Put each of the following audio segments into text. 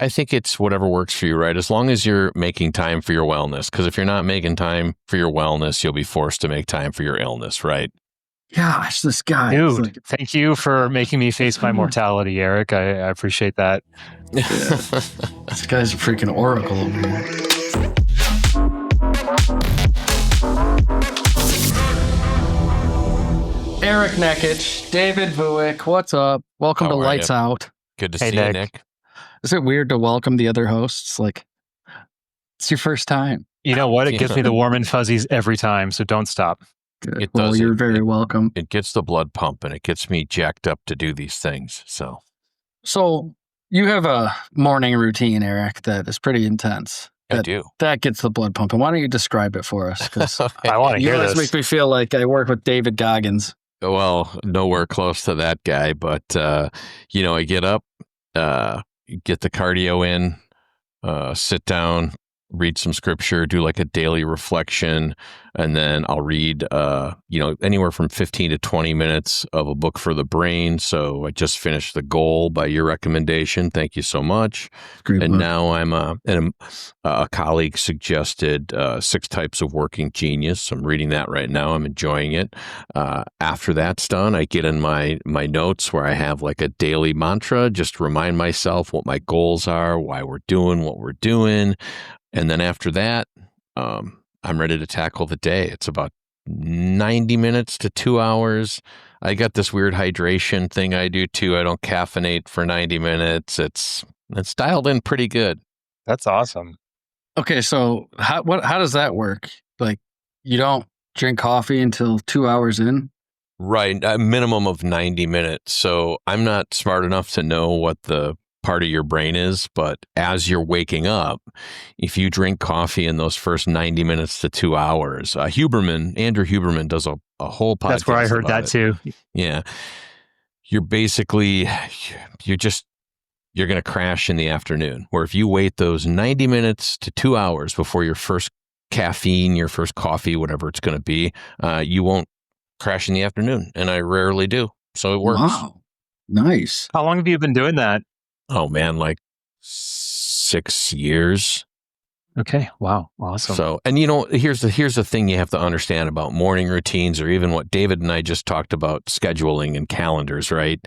I think it's whatever works for you, right? As long as you're making time for your wellness, because if you're not making time for your wellness, you'll be forced to make time for your illness, right? Gosh, this guy. Dude, thank you for making me face my mortality, Eric. I appreciate that. Yeah. This guy's a freaking oracle over here. Eric Nekich, David Vuyk, what's up? Welcome to Lights Out. Good to see you, Nick. Is it weird to welcome the other hosts? Like, it's your first time. You know what? It gives me the warm and fuzzies every time, so don't stop. Good. Well, you're very welcome. It gets the blood pumping. It gets me jacked up to do these things. So you have a morning routine, Eric, that is pretty intense. I do. That gets the blood pumping. Why don't you describe it for us? Because I want to hear this. You guys make me feel like I work with David Goggins. Well, nowhere close to that guy, but I get up, get the cardio in, sit down, read some scripture, do like a daily reflection, and then I'll read, anywhere from 15 to 20 minutes of a book for the brain. So I just finished The Goal by your recommendation. Thank you so much. Great and book. now a colleague suggested 6 Types of Working Genius. I'm reading that right now. I'm enjoying it. After that's done, I get in my notes where I have like a daily mantra, just remind myself what my goals are, why we're doing what we're doing. And then after that, I'm ready to tackle the day. It's about 90 minutes to 2 hours. I got this weird hydration thing I do too. I don't caffeinate for 90 minutes. It's dialed in pretty good. That's awesome. Okay, so how does that work? Like, you don't drink coffee until 2 hours in? Right, a minimum of 90 minutes. So I'm not smart enough to know what the part of your brain is, but as you're waking up, if you drink coffee in those first 90 minutes to 2 hours, Andrew Huberman does a whole podcast. That's where I heard that too. Yeah. You're basically, you're going to crash in the afternoon, where if you wait those 90 minutes to 2 hours before your first caffeine, your first coffee, whatever it's going to be, you won't crash in the afternoon. And I rarely do. So it works. Wow. Nice. How long have you been doing that? Oh man, like 6 years. Okay. Wow. Awesome. So, and here's the thing you have to understand about morning routines, or even what David and I just talked about, scheduling and calendars, right?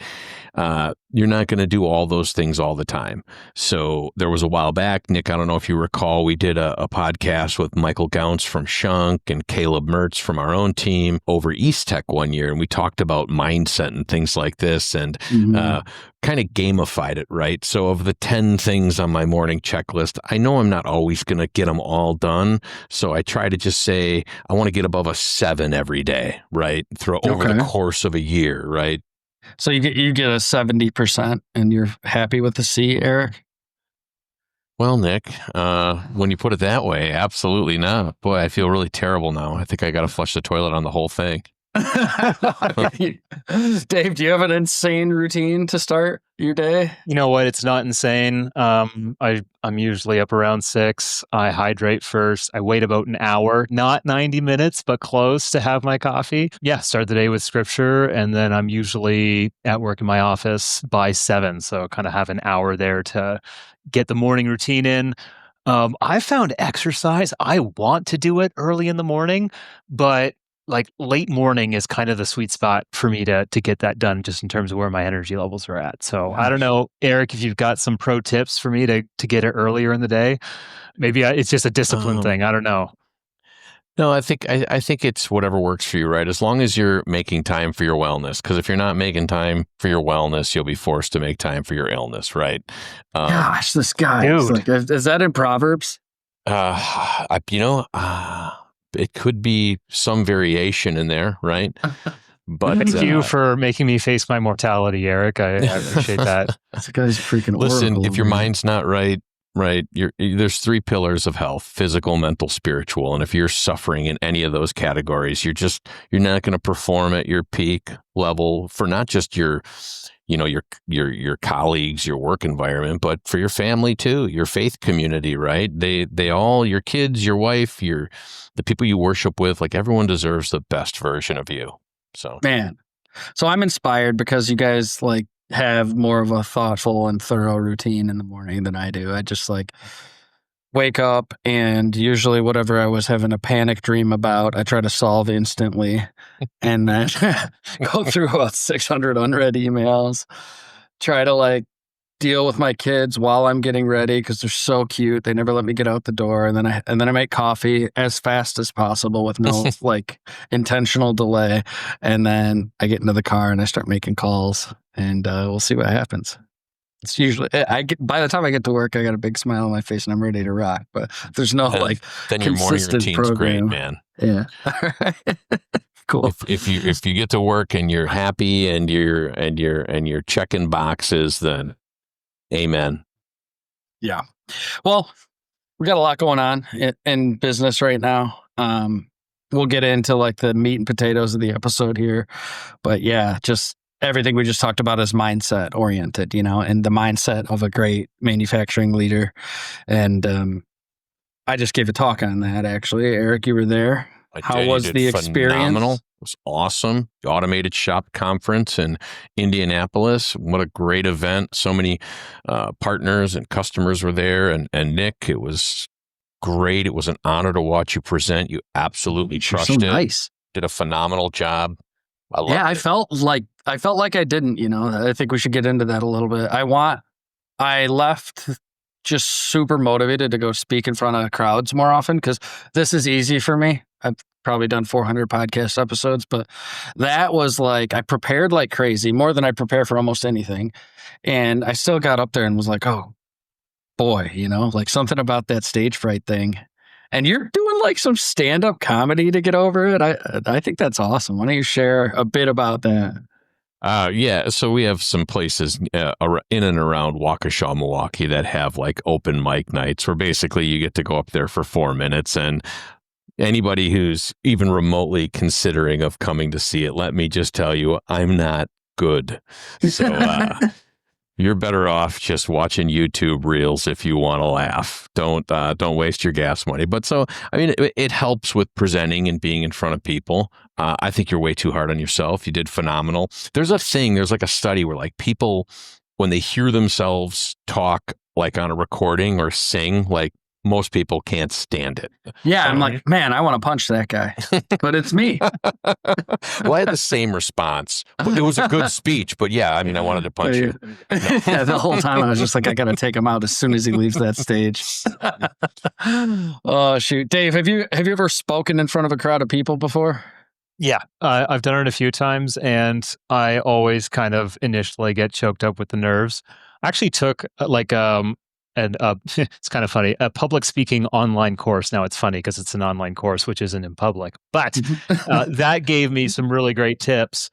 You're not going to do all those things all the time. So there was a while back, Nick, I don't know if you recall, we did a podcast with Michael Gounce from Shunk and Caleb Mertz from our own team over East Tech one year. And we talked about mindset and things like this, and kind of gamified it, right? So of the 10 things on my morning checklist, I know I'm not always going to get them all done. So I try to just say, I want to get above a 7 every day, right? Over the course of a year, right? So you get a 70% and you're happy with the C, Eric? Well, Nick, when you put it that way, absolutely not. Boy, I feel really terrible now. I think I got to flush the toilet on the whole thing. Dave, do you have an insane routine to start your day? You know what? It's not insane. I'm usually up around 6. I hydrate first. I wait about an hour, not 90 minutes, but close, to have my coffee. Yeah, start the day with scripture, and then I'm usually at work in my office by 7. So kind of have an hour there to get the morning routine in. I found exercise. I want to do it early in the morning, but like late morning is kind of the sweet spot for me to get that done, just in terms of where my energy levels are at. So I don't know, Eric, if you've got some pro tips for me to get it earlier in the day. Maybe it's just a discipline thing. I don't know. No, I think it's whatever works for you, right? As long as you're making time for your wellness, because if you're not making time for your wellness, you'll be forced to make time for your illness, right? Gosh, this guy. Dude. Like, is that in Proverbs? It could be some variation in there, right? But thank you for making me face my mortality, Eric. I appreciate that. This guy's freaking listen, oracle, if your man. mind's not right, there's 3 pillars of health: physical, mental, spiritual. And if you're suffering in any of those categories, you're not going to perform at your peak level for not just your colleagues, your work environment, but for your family too, your faith community, right? They all, your kids, your wife, the people you worship with, like, everyone deserves the best version of you. So, Man. So I'm inspired because you guys, like, have more of a thoughtful and thorough routine in the morning than I do. I just like wake up, and usually whatever I was having a panic dream about, I try to solve instantly, and then go through about 600 unread emails, try to like deal with my kids while I'm getting ready because they're so cute. They never let me get out the door, and then I make coffee as fast as possible with no like intentional delay, and then I get into the car and I start making calls, and we'll see what happens. It's usually by the time I get to work, I got a big smile on my face and I'm ready to rock. But there's no like then your morning consistent routine's program. great, man. Yeah. Cool. If you get to work and you're happy and you're checking boxes, then amen. Yeah. Well, we got a lot going on in business right now. We'll get into like the meat and potatoes of the episode here, but yeah, just everything we just talked about is mindset oriented, and the mindset of a great manufacturing leader. And I just gave a talk on that, actually. Eric, you were there. How was the experience? Phenomenal. It was awesome. The Automated Shop Conference in Indianapolis. What a great event. So many partners and customers were there. And Nick, it was great. It was an honor to watch you present. You absolutely crushed it. Nice. Did a phenomenal job. I loved it. I felt like I didn't, I think we should get into that a little bit. I left just super motivated to go speak in front of crowds more often because this is easy for me. I've probably done 400 podcast episodes, but that was like, I prepared like crazy, more than I prepare for almost anything. And I still got up there and was like, oh boy, like something about that stage fright thing. And you're doing like some stand-up comedy to get over it. I think that's awesome. Why don't you share a bit about that? Yeah, so we have some places in and around Waukesha, Milwaukee that have like open mic nights where basically you get to go up there for 4 minutes, and anybody who's even remotely considering of coming to see it, let me just tell you, I'm not good. So you're better off just watching YouTube reels if you want to laugh. Don't waste your gas money. But so, I mean, it helps with presenting and being in front of people. I think you're way too hard on yourself. You did phenomenal. There's like a study where like people, when they hear themselves talk like on a recording or sing, like most people can't stand it. Yeah, I'm like, man, I want to punch that guy, but it's me. Well, I had the same response. It was a good speech, but yeah, I mean, I wanted to punch you. Yeah, the whole time I was just like, I got to take him out as soon as he leaves that stage. Oh, shoot. Dave, have you ever spoken in front of a crowd of people before? Yeah, I've done it a few times, and I always kind of initially get choked up with the nerves. I actually took it's kind of funny, a public speaking online course. Now it's funny because it's an online course, which isn't in public, but that gave me some really great tips.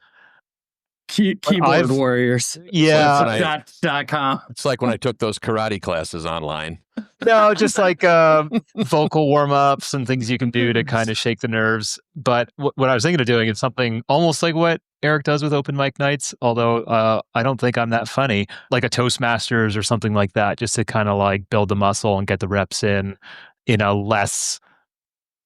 Keyboard Warriors. Yeah. .com. It's like when I took those karate classes online. No, just like vocal warm-ups and things you can do to kind of shake the nerves. But what I was thinking of doing is something almost like what Eric does with open mic nights, although I don't think I'm that funny, like a Toastmasters or something like that, just to kind of like build the muscle and get the reps in a less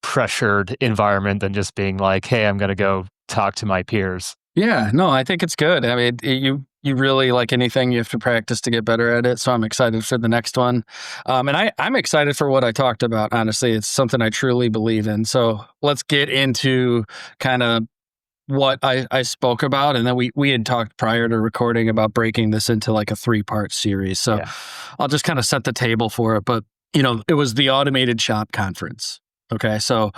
pressured environment than just being like, hey, I'm going to go talk to my peers. Yeah, no, I think it's good. I mean, you really, like anything, you have to practice to get better at it. So I'm excited for the next one. And I'm excited for what I talked about. Honestly, it's something I truly believe in. So let's get into kind of what I spoke about. And then we had talked prior to recording about breaking this into like a 3-part series. So yeah. I'll just kind of set the table for it. But, it was the Automated Shop Conference. Okay, so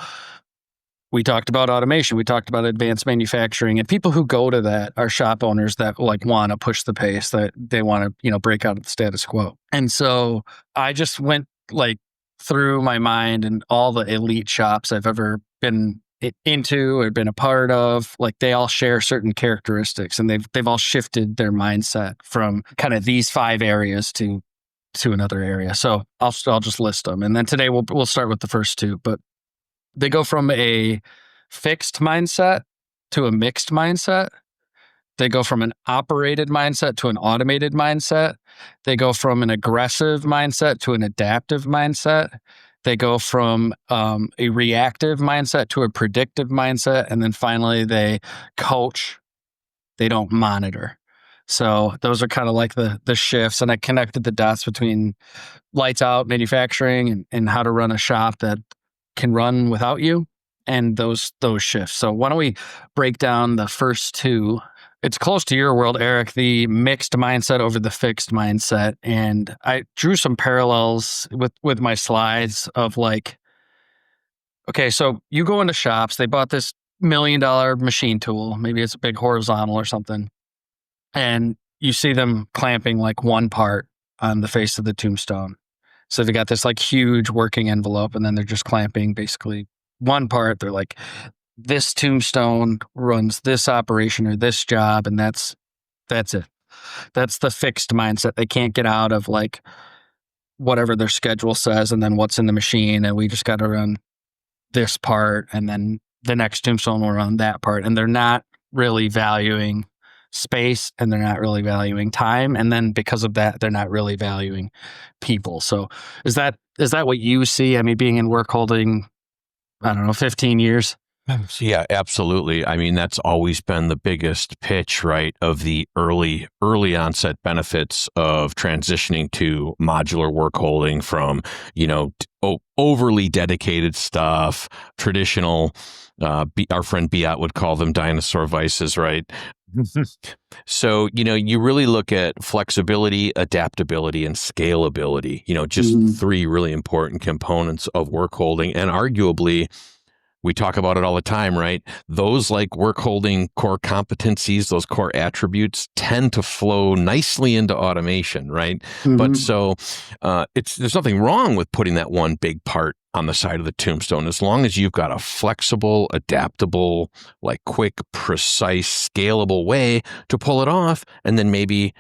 we talked about automation. We talked about advanced manufacturing, and people who go to that are shop owners that like want to push the pace, that they want to, break out of the status quo. And so I just went like through my mind and all the elite shops I've ever been into or been a part of. Like they all share certain characteristics, and they've all shifted their mindset from kind of these 5 areas to another area. So I'll just list them, and then today we'll start with the first 2, but they go from a fixed mindset to a mixed mindset. They go from an operated mindset to an automated mindset. They go from an aggressive mindset to an adaptive mindset. They go from a reactive mindset to a predictive mindset. And then finally, they coach. They don't monitor. So those are kind of like the shifts, and I connected the dots between lights out manufacturing and how to run a shop that can run without you, and those shifts. So why don't we break down the first two? It's close to your world, Eric, the mixed mindset over the fixed mindset. And I drew some parallels with my slides of like, okay, so you go into shops, they bought this $1 million machine tool, maybe it's a big horizontal or something, and you see them clamping like one part on the face of the tombstone. So they got this like huge working envelope, and then they're just clamping basically one part. They're like, this tombstone runs this operation or this job, and that's it. That's the fixed mindset. They can't get out of like whatever their schedule says and then what's in the machine, and we just got to run this part, and then the next tombstone will run that part. And they're not really valuing space, and they're not really valuing time, and then because of that, they're not really valuing people. So is that what you see? I mean, being in work holding, I don't know, 15 years. Yeah, absolutely. I mean, that's always been the biggest pitch, right, of the early onset benefits of transitioning to modular work holding from, overly dedicated stuff, traditional, our friend Biat would call them dinosaur vices, right? So, you really look at flexibility, adaptability, and scalability, just three really important components of work holding. And arguably, we talk about it all the time, right? Those like work holding core competencies, those core attributes tend to flow nicely into automation, right? But so there's nothing wrong with putting that one big part on the side of the tombstone, as long as you've got a flexible, adaptable, like quick, precise, scalable way to pull it off, and then maybe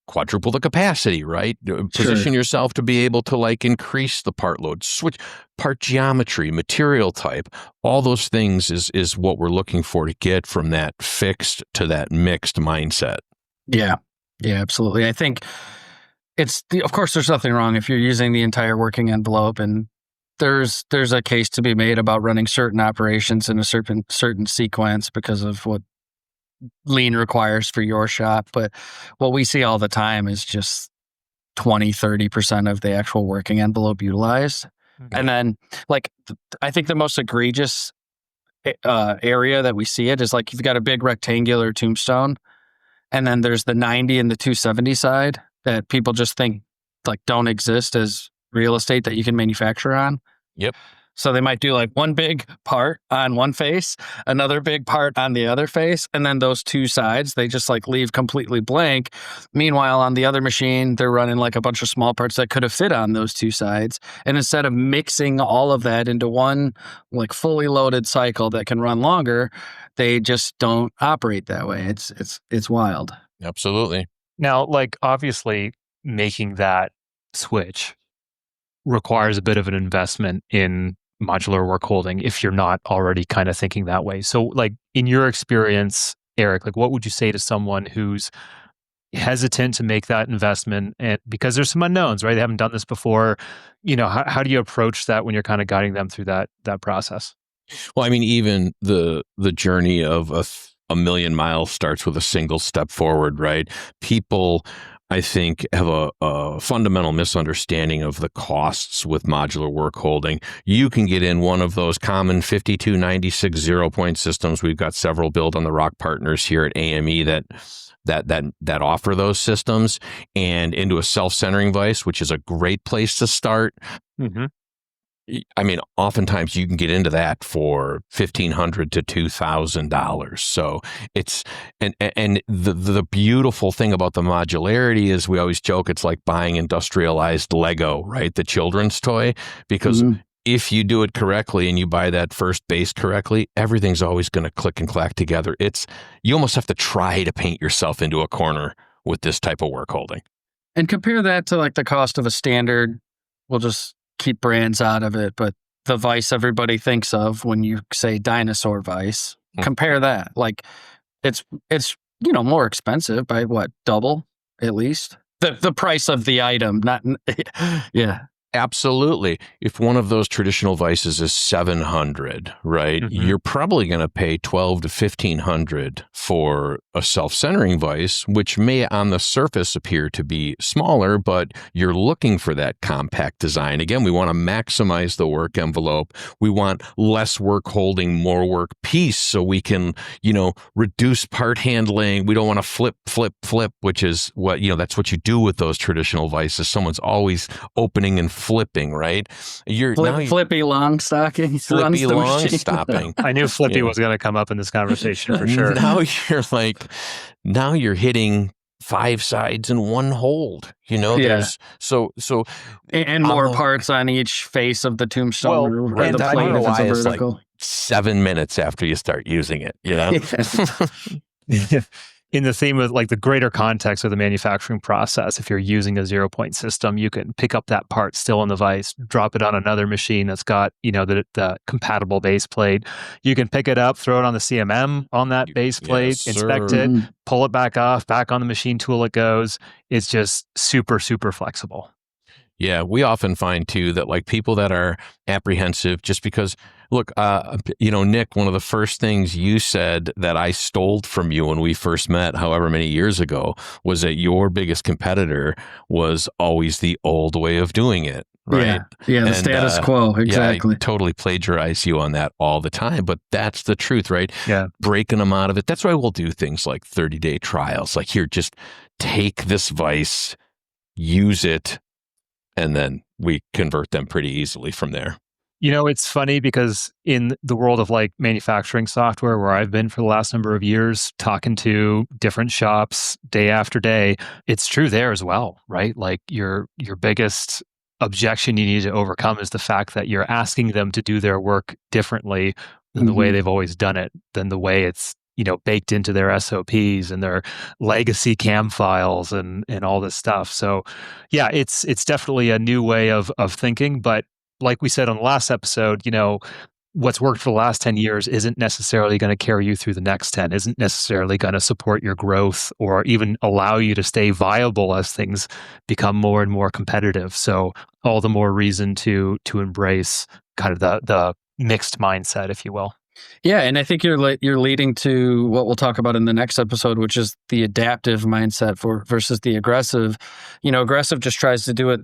quadruple the capacity, right? Position yourself to be able to like increase the part load, switch part geometry, material type, all those things is what we're looking for to get from that fixed to that mixed mindset. Yeah, absolutely. I think of course, there's nothing wrong if you're using the entire working envelope, and there's a case to be made about running certain operations in a certain sequence because of what lean requires for your shop. But what we see all the time is just 20-30% of the actual working envelope utilized. And then like I think the most egregious area that we see it is like you've got a big rectangular tombstone, and then there's the 90 and the 270 side that people just think like don't exist as real estate that you can manufacture on. Yep. So they might do like one big part on one face, another big part on the other face, and then those two sides, they just like leave completely blank. Meanwhile, on the other machine, they're running like a bunch of small parts that could have fit on those two sides. And instead of mixing all of that into one like fully loaded cycle that can run longer, they just don't operate that way. It's wild. Absolutely. Now, like obviously making that switch requires a bit of an investment in modular work holding if you're not already kind of thinking that way. So like in your experience, Eric, like what would you say to someone who's hesitant to make that investment, and because there's some unknowns, right? They haven't done this before. How do you approach that when you're kind of guiding them through that process? Well, I mean, even the journey of a million miles starts with a single step forward, right? People, I think, have a fundamental misunderstanding of the costs with modular work holding. You can get in one of those common 5296 0-point systems. We've got several built on the Rock partners here at AME that offer those systems, and into a self-centering vise, which is a great place to start. Mm-hmm. I mean, oftentimes you can get into that for $1,500 to $2,000. So it's and the beautiful thing about the modularity is we always joke it's like buying industrialized Lego, right? The children's toy, because if you do it correctly and you buy that first base correctly, everything's always going to click and clack together. You almost have to try to paint yourself into a corner with this type of work holding. And compare that to like the cost of a standard. We'll just keep brands out of it, but the vice everybody thinks of when you say dinosaur vice, compare that. Like it's more expensive by what, double at least? The price of the item, not yeah. Absolutely. If one of those traditional vices is 700, right, you're probably going to pay 12 to 1500 for a self-centering vise, which may on the surface appear to be smaller, but you're looking for that compact design. Again, we want to maximize the work envelope. We want less work holding, more work piece, so we can, reduce part handling. We don't want to flip, which is what, that's what you do with those traditional vices. Someone's always opening and flipping, right? Flippy long stocking. Flippy long stopping. I knew Flippy was going to come up in this conversation for sure. Now you're hitting 5 sides and 1 hold. There's and more parts on each face of the tombstone or the plate if it's a vertical. Like 7 minutes after you start using it. In the theme of like the greater context of the manufacturing process, if you're using a 0-point system, you can pick up that part still in the vise, drop it on another machine that's got, the compatible base plate. You can pick it up, throw it on the CMM on that base plate, inspect it, pull it back off, back on the machine tool it goes. It's just super, super flexible. Yeah, we often find too that like people that are apprehensive just because, look, Nick, one of the first things you said that I stole from you when we first met, however many years ago, was that your biggest competitor was always the old way of doing it. Right. Yeah, the status quo. Exactly. Yeah, I totally plagiarize you on that all the time, but that's the truth, right? Yeah. Breaking them out of it. That's why we'll do things like 30-day trials. Like, here, just take this vise, use it, and then we convert them pretty easily from there. It's funny because in the world of like manufacturing software where I've been for the last number of years, talking to different shops day after day, it's true there as well, right? Like your biggest objection you need to overcome is the fact that you're asking them to do their work differently than the way they've always done it, than the way it's baked into their SOPs and their legacy CAM files and all this stuff. So yeah, it's definitely a new way of thinking. But like we said on the last episode, what's worked for the last 10 years isn't necessarily going to carry you through the next 10, isn't necessarily going to support your growth or even allow you to stay viable as things become more and more competitive. So all the more reason to embrace kind of the mixed mindset, if you will. Yeah, and I think you're leading to what we'll talk about in the next episode, which is the adaptive mindset versus the aggressive. Aggressive just tries to do it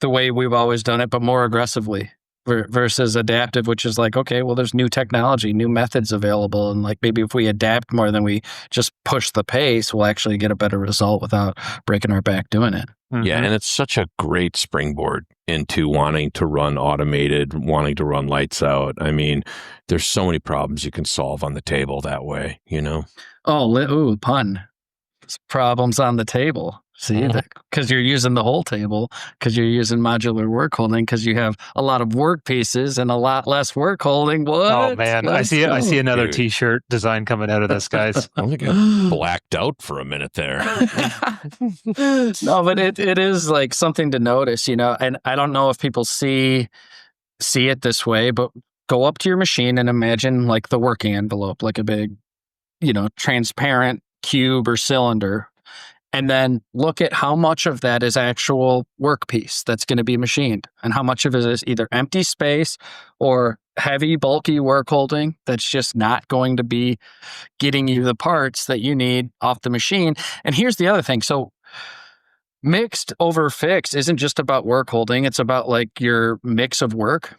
the way we've always done it, but more aggressively. Versus adaptive, which is like, okay, well, there's new technology, new methods available, and like maybe if we adapt more than we just push the pace, we'll actually get a better result without breaking our back doing it. Yeah, and it's such a great springboard into wanting to run automated, wanting to run lights out. I mean, there's so many problems you can solve on the table that way, Oh, pun. Problems on the table. See, because you're using the whole table, because you're using modular work holding, because you have a lot of work pieces and a lot less work holding. What? Oh man, I see another T-shirt design coming out of this, guys. I think I blacked out for a minute there. No, but it is like something to notice, and I don't know if people see it this way, but go up to your machine and imagine like the working envelope, like a big, transparent cube or cylinder. And then look at how much of that is actual workpiece that's going to be machined and how much of it is either empty space or heavy, bulky work holding that's just not going to be getting you the parts that you need off the machine. And here's the other thing. So mixed over fixed isn't just about work holding. It's about like your mix of work.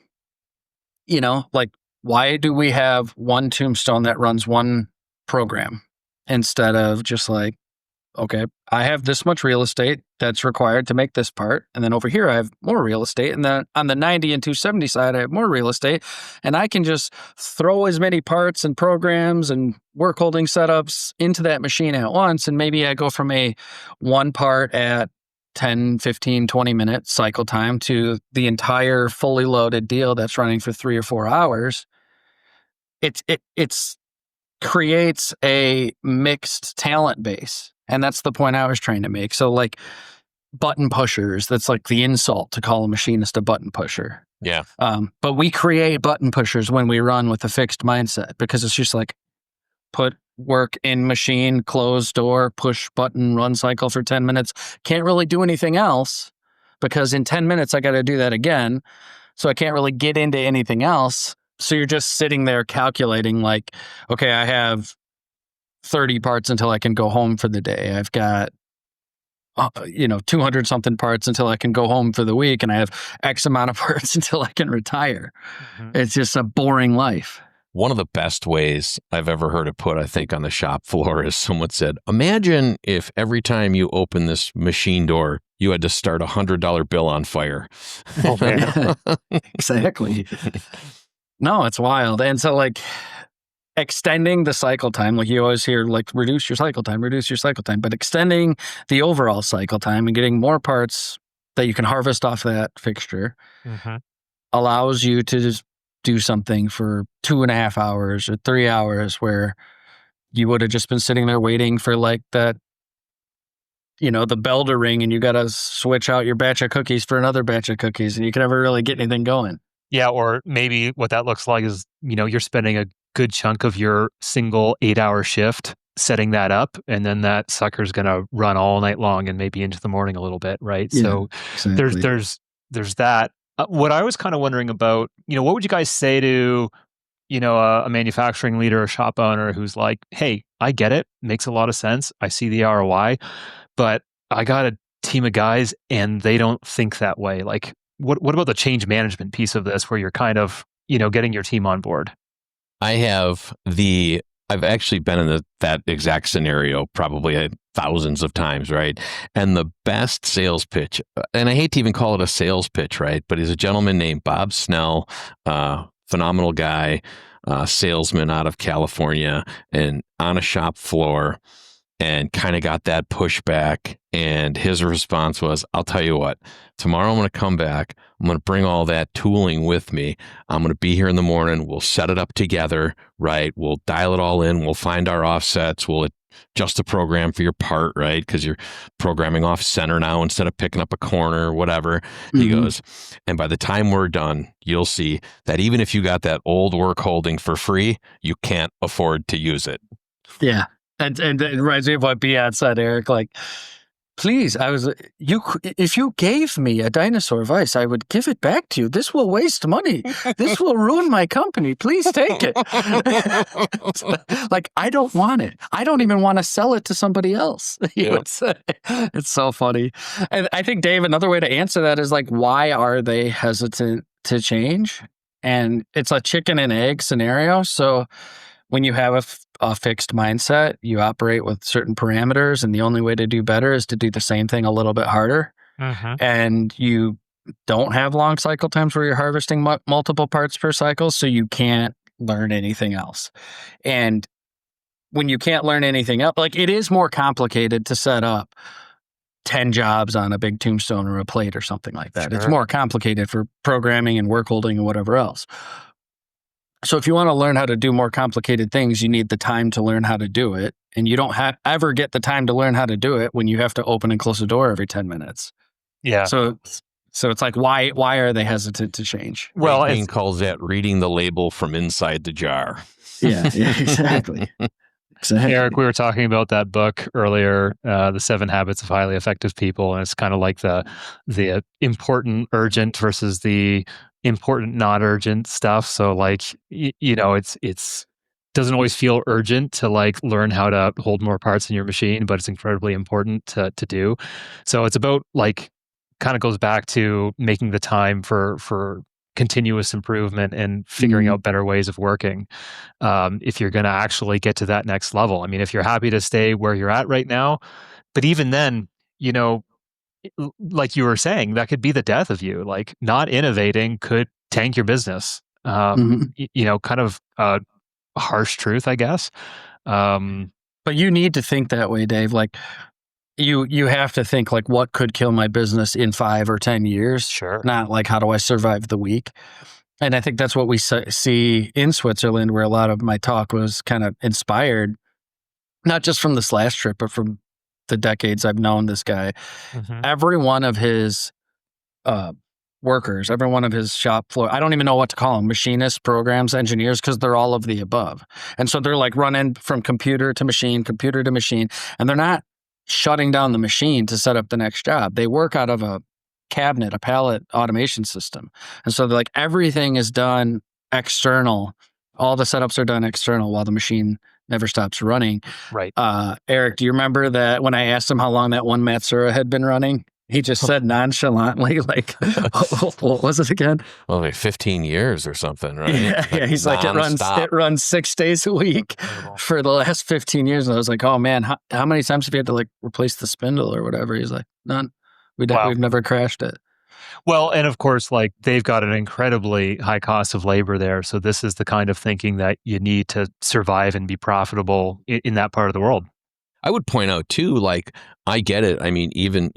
Like why do we have one tombstone that runs one program instead of just like, okay, I have this much real estate that's required to make this part. And then over here, I have more real estate. And then on the 90 and 270 side, I have more real estate. And I can just throw as many parts and programs and work holding setups into that machine at once. And maybe I go from a one part at 10, 15, 20 minute cycle time to the entire fully loaded deal that's running for 3 or 4 hours. It's creates a mixed talent base. And that's the point I was trying to make. So like button pushers, that's like the insult to call a machinist a button pusher. Yeah. But we create button pushers when we run with a fixed mindset because it's just like put work in machine, close door, push button, run cycle for 10 minutes. Can't really do anything else because in 10 minutes, I got to do that again. So I can't really get into anything else. So you're just sitting there calculating like, okay, I have 30 parts until I can go home for the day. I've got 200 something parts until I can go home for the week, and I have X amount of parts until I can retire. It's just a boring life. One of the best ways I've ever heard it put, I think, on the shop floor is someone said, imagine if every time you open this machine door, you had to start a $100 bill on fire. Oh, man. Exactly. No, it's wild. And so like extending the cycle time, like you always hear, like reduce your cycle time, but extending the overall cycle time and getting more parts that you can harvest off that fixture allows you to just do something for 2.5 hours or 3 hours where you would have just been sitting there waiting for like that, the bell to ring, and you got to switch out your batch of cookies for another batch of cookies, and you can never really get anything going. Yeah, or maybe what that looks like is, you're spending a good chunk of your single 8-hour shift setting that up, and then that sucker's going to run all night long and maybe into the morning a little bit, right? Yeah, so exactly. there's that. What I was kind of wondering about, what would you guys say to, a manufacturing leader or shop owner who's like, hey, I get it, makes a lot of sense, I see the ROI, but I got a team of guys and they don't think that way. Like, what about the change management piece of this, where you're kind of, getting your team on board? I've actually been in that exact scenario probably thousands of times, right? And the best sales pitch, and I hate to even call it a sales pitch, right? But he's a gentleman named Bob Snell, phenomenal guy, salesman out of California, and on a shop floor, and kind of got that pushback. And his response was, I'll tell you what, tomorrow I'm going to come back. I'm going to bring all that tooling with me. I'm going to be here in the morning. We'll set it up together, right? We'll dial it all in. We'll find our offsets. We'll adjust the program for your part, right? Because you're programming off center now instead of picking up a corner or whatever. He goes, and by the time we're done, you'll see that even if you got that old work holding for free, you can't afford to use it. Yeah. And it reminds me of what Beat said, Eric. Like, please, if you gave me a dinosaur vise, I would give it back to you. This will waste money. This will ruin my company. Please take it. Like, I don't want it. I don't even want to sell it to somebody else. It's so funny. And I think, Dave, another way to answer that is like, why are they hesitant to change? And it's a chicken and egg scenario. So when you have a fixed mindset, you operate with certain parameters, and the only way to do better is to do the same thing a little bit harder. And you don't have long cycle times where you're harvesting multiple parts per cycle, so you can't learn anything else. And when you can't learn anything else, like, it is more complicated to set up 10 jobs on a big tombstone or a plate or something like that. It's more complicated for programming and work holding and whatever else. So if you want to learn how to do more complicated things, you need the time to learn how to do it. And you don't ever get the time to learn how to do it when you have to open and close a door every 10 minutes. Yeah. So it's like, why are they hesitant to change? Well, Wayne calls that reading the label from inside the jar. Yeah, exactly. Eric, we were talking about that book earlier, The 7 Habits of Highly Effective People, and it's kind of like the important urgent versus the important not urgent stuff. So like, it's doesn't always feel urgent to like learn how to hold more parts in your machine, but it's incredibly important to do. So it's about like, kind of goes back to making the time for continuous improvement and figuring out better ways of working. If you're going to actually get to that next level, I mean, if you're happy to stay where you're at right now, but even then, like you were saying, that could be the death of you. Like, not innovating could tank your business. Kind of a harsh truth, I guess. But you need to think that way, Dave. Like, you have to think like, what could kill my business in 5 or 10 years? Sure. Not like, how do I survive the week? And I think that's what we see in Switzerland, where a lot of my talk was kind of inspired, not just from this last trip, but from the decades I've known this guy. Every one of his workers, every one of his shop floor, I don't even know what to call them, machinists, programs, engineers, because they're all of the above. And so they're like running from computer to machine, and they're not shutting down the machine to set up the next job. They work out of a cabinet, a pallet automation system. And so like everything is done external. All the setups are done external while the machine never stops running. Right. Eric, do you remember that when I asked him how long that one Matsura had been running? He just said nonchalantly, like, what was it again? Well, like 15 years or something, right? Yeah, he's like, it runs 6 days a week for the last 15 years. And I was like, oh man, how many times have you had to like replace the spindle or whatever? He's like, none. We've never crashed it. Well, and of course, like they've got an incredibly high cost of labor there. So this is the kind of thinking that you need to survive and be profitable in that part of the world. I would point out too, like, I get it. I mean, even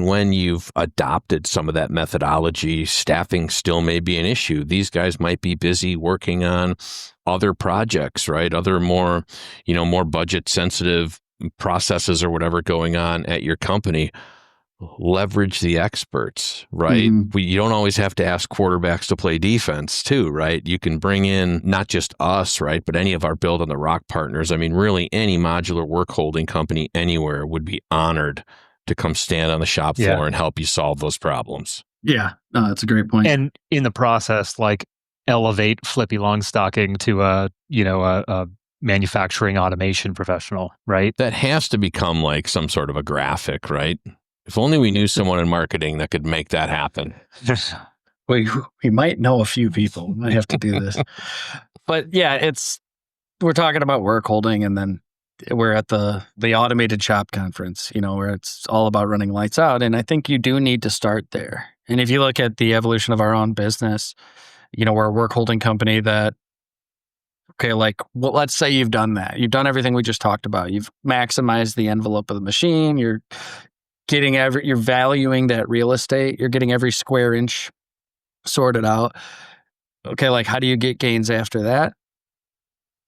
when you've adopted some of that methodology, staffing still may be an issue. These guys might be busy working on other projects, right? Other more budget sensitive processes or whatever going on at your company. Leverage the experts, right? Mm-hmm. You don't always have to ask quarterbacks to play defense too, right? You can bring in not just us, right, but any of our Build on the Rock partners. I mean, really any modular work holding company anywhere would be honored to come stand on the shop floor and help you solve those problems. Yeah, no, that's a great point. And in the process, like elevate Flippy Longstocking to a manufacturing automation professional, right? That has to become like some sort of a graphic, right? If only we knew someone in marketing that could make that happen. We might know a few people. We might have to do this. But yeah, we're talking about work holding, and then we're at the automated shop conference, where it's all about running lights out. And I think you do need to start there. And if you look at the evolution of our own business, we're a work holding company that, okay, like, well, let's say you've done that. You've done everything we just talked about. You've maximized the envelope of the machine. You're valuing that real estate. You're getting every square inch sorted out. Okay, like how do you get gains after that?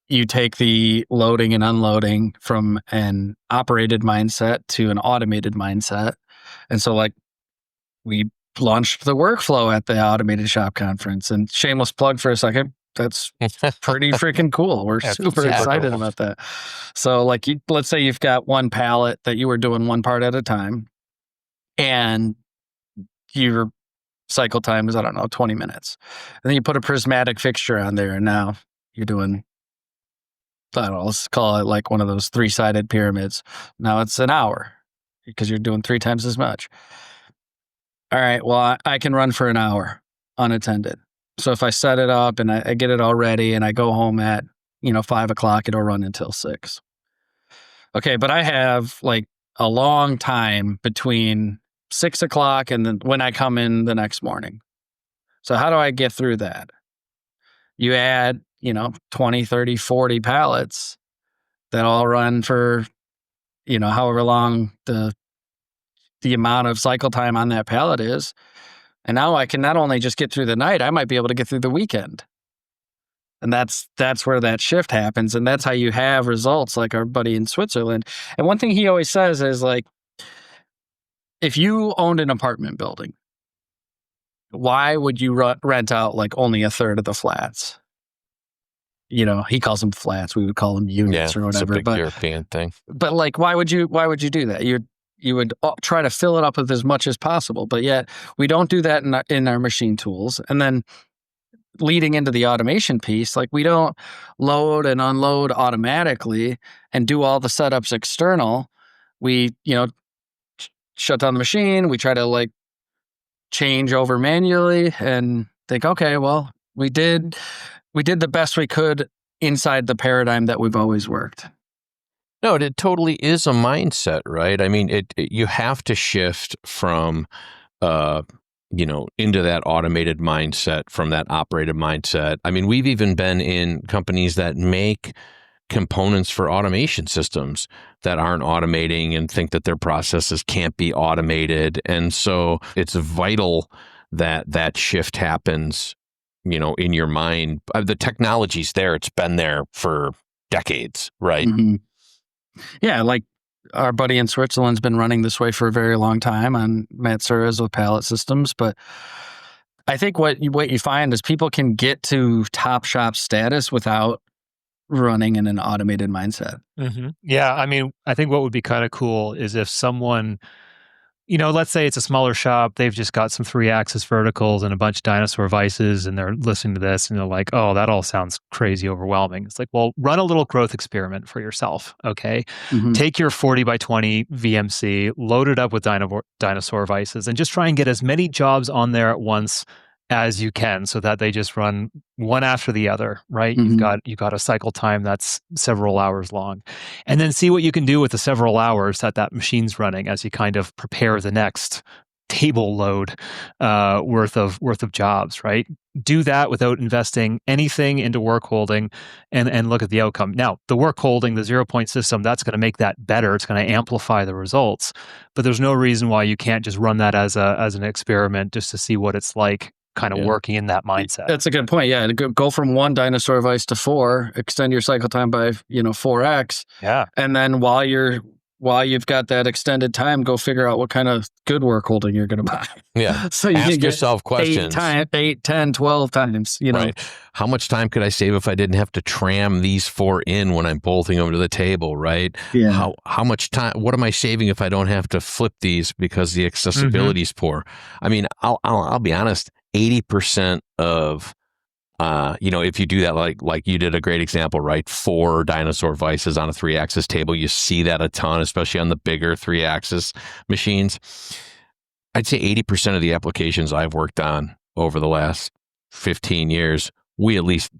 You take the loading and unloading from an operated mindset to an automated mindset. And so like we launched the workflow at the automated shop conference, and shameless plug for a second. That's pretty freaking cool. We're super excited about that. So like, let's say you've got one pallet that you were doing one part at a time, and your cycle time is, 20 minutes. And then you put a prismatic fixture on there, and now you're doing, let's call it like one of those 3-sided pyramids. Now it's an hour because you're doing 3 times as much. All right, well, I can run for an hour unattended. So if I set it up and I get it all ready and I go home at, 5 o'clock, it'll run until 6. Okay, but I have like a long time between 6 o'clock and then when I come in the next morning. So how do I get through that? You add, 20, 30, 40 pallets that all run for, however long the amount of cycle time on that pallet is. And now I can not only just get through the night, I might be able to get through the weekend. And that's where that shift happens. And that's how you have results like our buddy in Switzerland. And one thing he always says is like, if you owned an apartment building, why would you rent out like only a third of the flats? He calls them flats. We would call them units or whatever. It's a big European thing. But like, why would you do that? You would try to fill it up with as much as possible, but yet we don't do that in our machine tools. And then leading into the automation piece, like we don't load and unload automatically and do all the setups external. We, shut down the machine. We try to like change over manually and think, okay, well, we did the best we could inside the paradigm that we've always worked. No, it totally is a mindset, right? I mean, you have to shift from, into that automated mindset, from that operated mindset. I mean, we've even been in companies that make components for automation systems that aren't automating and think that their processes can't be automated. And so it's vital that shift happens, in your mind. The technology's there. It's been there for decades, right? Mm-hmm. Yeah, like our buddy in Switzerland's been running this way for a very long time on Matsuras with pallet systems. But I think what you find is people can get to top shop status without running in an automated mindset. Mm-hmm. Yeah, I mean, I think what would be kind of cool is if someone let's say it's a smaller shop. They've just got some 3-axis verticals and a bunch of dinosaur vices, and they're listening to this and they're like, oh, that all sounds crazy overwhelming. It's like, well, run a little growth experiment for yourself, okay? Mm-hmm. Take your 40 by 20 VMC, load it up with dinosaur vices, and just try and get as many jobs on there at once as you can so that they just run one after the other, right? Mm-hmm. You've got a cycle time that's several hours long. And then see what you can do with the several hours that machine's running as you kind of prepare the next table load worth of jobs, right? Do that without investing anything into work holding and look at the outcome. Now, the work holding, the 0-point system, that's going to make that better. It's going to amplify the results. But there's no reason why you can't just run that as an experiment just to see what it's like kind of working in that mindset. That's a good point. Yeah. Go from 1 dinosaur vice to 4, extend your cycle time by, 4x. Yeah. And then while you've got that extended time, go figure out what kind of good work holding you're going to buy. Yeah. So you ask can yourself questions. 8, 10, 12 times, Right. How much time could I save if I didn't have to tram these 4 in when I'm bolting them to the table, right? Yeah. How much time, what am I saving if I don't have to flip these because the accessibility is poor? I mean, I'll be honest, 80% of, if you do that, like you did a great example, right? 4 dinosaur vices on a 3-axis table. You see that a ton, especially on the bigger 3-axis machines. I'd say 80% of the applications I've worked on over the last 15 years, we at least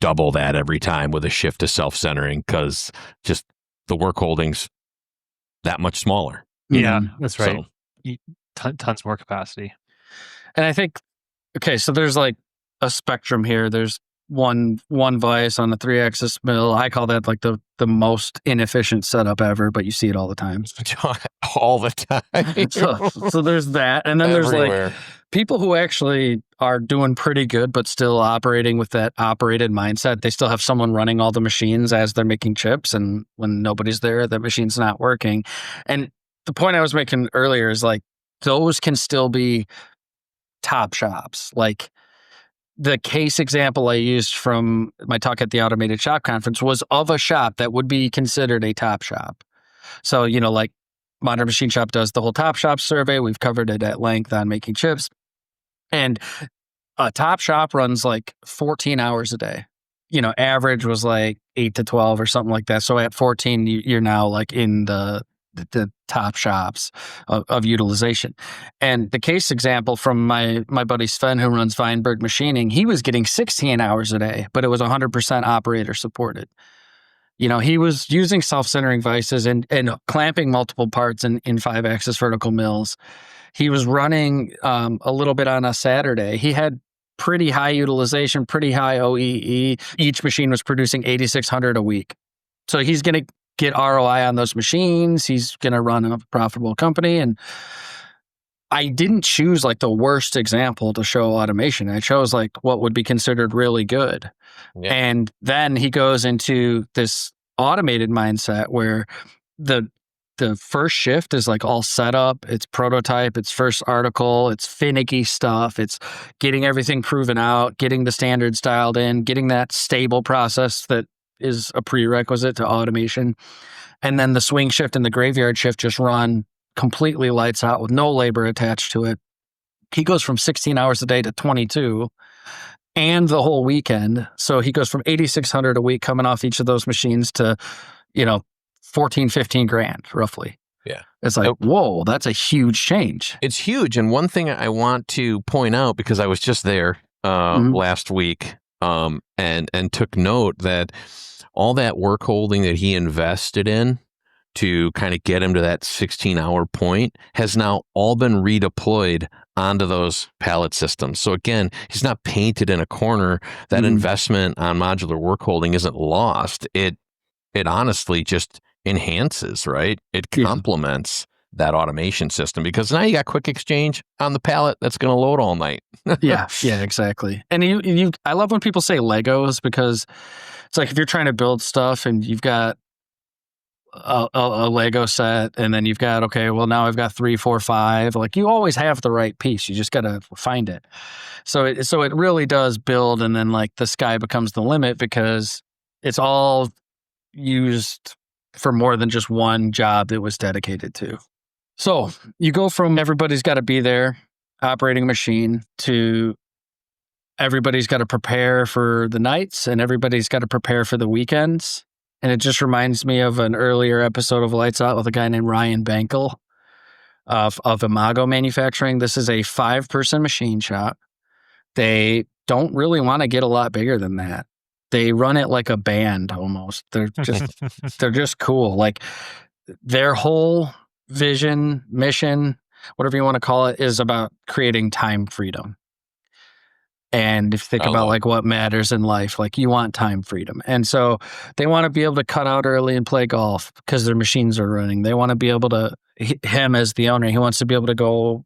double that every time with a shift to self-centering because just the work holding's that much smaller. Yeah, that's right. So, Tons more capacity. And I think, okay, so there's like a spectrum here. There's one vice on a 3-axis mill. I call that like the most inefficient setup ever, but you see it all the time. all the time. so there's that. And then Everywhere. There's like people who actually are doing pretty good, but still operating with that operated mindset. They still have someone running all the machines as they're making chips. And when nobody's there, the machine's not working. And the point I was making earlier is like, those can still be top shops. Like, the case example I used from my talk at the Automated Shop Conference was of a shop that would be considered a top shop. So, like Modern Machine Shop does the whole top shop survey. We've covered it at length on making chips. And a top shop runs like 14 hours a day. Average was like 8 to 12 or something like that. So at 14, you're now like in the top shops of utilization. And the case example from my buddy Sven, who runs Feinberg Machining, he was getting 16 hours a day, but it was 100% operator supported. He was using self-centering vices and clamping multiple parts in 5-axis vertical mills. He was running a little bit on a Saturday. He had pretty high utilization, pretty high OEE. Each machine was producing 8,600 a week. So he's going to get ROI on those machines. He's going to run a profitable company. And I didn't choose like the worst example to show automation. I chose like what would be considered really good. Yeah. And then he goes into this automated mindset where the first shift is like all set up. It's prototype, it's first article, it's finicky stuff. It's getting everything proven out, getting the standards dialed in, getting that stable process that is a prerequisite to automation. And then the swing shift and the graveyard shift just run completely lights out with no labor attached to it. He goes from 16 hours a day to 22 and the whole weekend. So he goes from 8,600 a week coming off each of those machines to, 14, 15 grand roughly. Yeah. It's like, whoa, that's a huge change. It's huge. And one thing I want to point out, because I was just there last week and took note that all that work holding that he invested in to kind of get him to that 16-hour point has now all been redeployed onto those pallet systems. So again, he's not painted in a corner. That investment on modular work holding isn't lost. It honestly just enhances, right? It complements that automation system because now you got quick exchange on the pallet that's going to load all night. Yeah, exactly. And I love when people say Legos because it's like if you're trying to build stuff and you've got a Lego set and then you've got, okay, well now I've got 3, 4, 5. Like you always have the right piece. You just got to find it. So it really does build, and then like the sky becomes the limit because it's all used for more than just one job it was dedicated to. So you go from everybody's got to be there operating a machine to everybody's got to prepare for the nights and everybody's got to prepare for the weekends. And it just reminds me of an earlier episode of Lights Out with a guy named Ryan Bankel of Imago Manufacturing. This is a 5-person machine shop. They don't really want to get a lot bigger than that. They run it like a band almost. They're just cool. Like their whole vision, mission, whatever you want to call it, is about creating time freedom. And if you think about like what matters in life, like you want time freedom. And so they want to be able to cut out early and play golf because their machines are running. They want to be able to, him as the owner, he wants to be able to go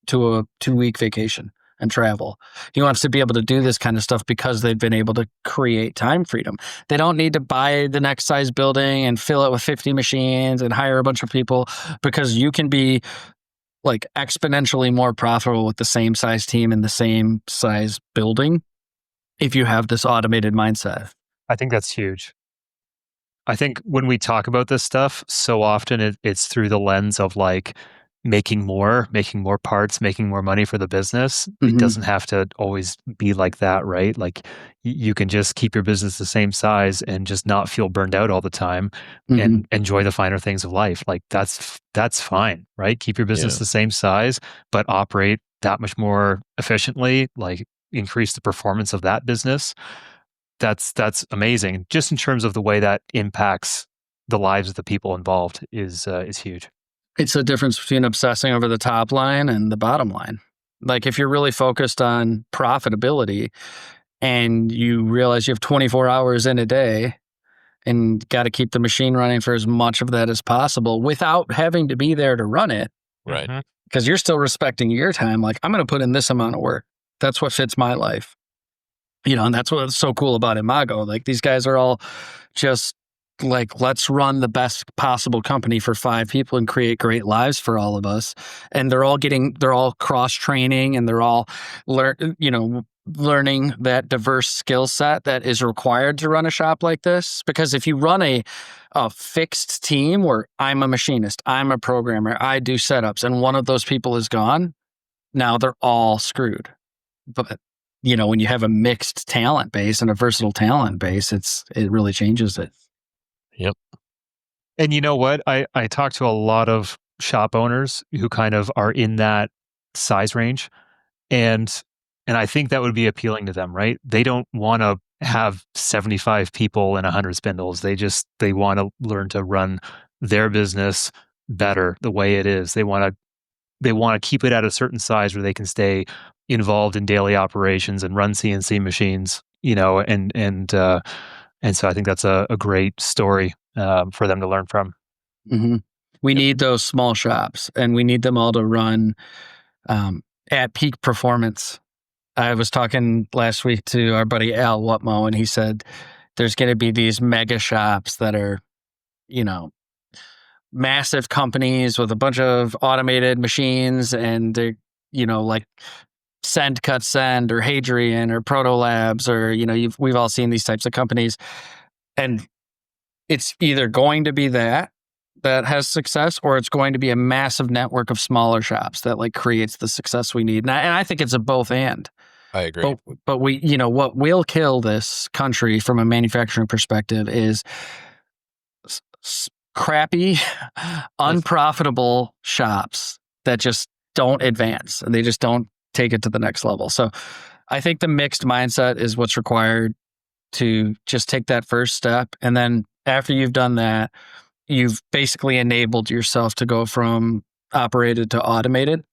to a 2-week vacation and travel. He wants to be able to do this kind of stuff because they've been able to create time freedom. They don't need to buy the next size building and fill it with 50 machines and hire a bunch of people, because you can be like exponentially more profitable with the same size team in the same size building if you have this automated mindset. I think that's huge. I think when we talk about this stuff, so often it's through the lens of like making more parts, making more money for the business. It doesn't have to always be like that, right? Like you can just keep your business the same size and just not feel burned out all the time and enjoy the finer things of life. Like that's fine, right? Keep your business the same size, but operate that much more efficiently, like increase the performance of that business. That's amazing. Just in terms of the way that impacts the lives of the people involved is huge. It's the difference between obsessing over the top line and the bottom line. Like if you're really focused on profitability and you realize you have 24 hours in a day and got to keep the machine running for as much of that as possible without having to be there to run it. Right. Because you're still respecting your time. Like I'm going to put in this amount of work. That's what fits my life. And that's what's so cool about Imago. Like these guys are all just like, let's run the best possible company for 5 people and create great lives for all of us. And they're all cross training and they're all learning that diverse skill set that is required to run a shop like this. Because if you run a fixed team where I'm a machinist, I'm a programmer, I do setups, and one of those people is gone, now they're all screwed. But when you have a mixed talent base and a versatile talent base, it really changes it. Yep. And you know what? I talk to a lot of shop owners who kind of are in that size range. And I think that would be appealing to them, right? They don't want to have 75 people and 100 spindles. They want to learn to run their business better the way it is. They want to keep it at a certain size where they can stay involved in daily operations and run CNC machines, and so I think that's a great story for them to learn from. Mm-hmm. We need those small shops, and we need them all to run at peak performance. I was talking last week to our buddy Al Whatmo, and he said there's going to be these mega shops that are, massive companies with a bunch of automated machines, and they're, like Send Cut Send or Hadrian or Proto Labs, or we've all seen these types of companies, and it's either going to be that has success, or it's going to be a massive network of smaller shops that like creates the success we need. And I think it's a both and. I agree. But we, what will kill this country from a manufacturing perspective is crappy, unprofitable shops that just don't advance and they just don't take it to the next level. So I think the mixed mindset is what's required to just take that first step. And then after you've done that, you've basically enabled yourself to go from operated to automated.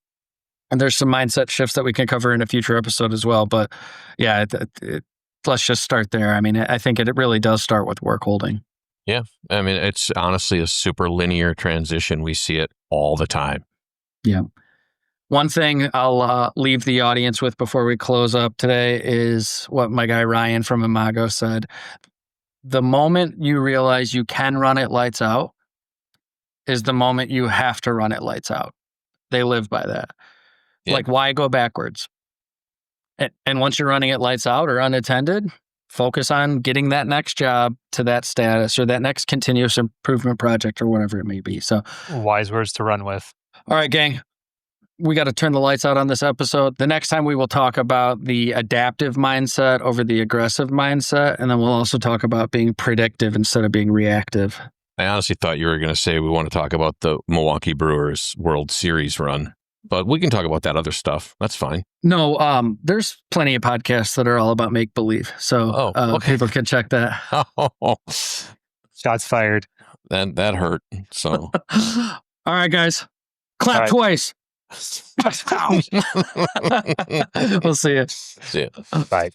And there's some mindset shifts that we can cover in a future episode as well. But yeah, let's just start there. I mean, I think it really does start with workholding. Yeah. I mean, it's honestly a super linear transition. We see it all the time. Yeah. One thing I'll leave the audience with before we close up today is what my guy Ryan from Imago said. The moment you realize you can run it lights out is the moment you have to run it lights out. They live by that. Yeah. Like, why go backwards? And once you're running it lights out or unattended, focus on getting that next job to that status or that next continuous improvement project or whatever it may be. So, wise words to run with. All right, gang. We got to turn the lights out on this episode. The next time we will talk about the adaptive mindset over the aggressive mindset. And then we'll also talk about being predictive instead of being reactive. I honestly thought you were going to say we want to talk about the Milwaukee Brewers World Series run, but we can talk about that other stuff. That's fine. No, there's plenty of podcasts that are all about make-believe. So people can check that. Shots fired. That hurt. So, all right, guys. Clap right. twice. We'll see you. See ya. Bye.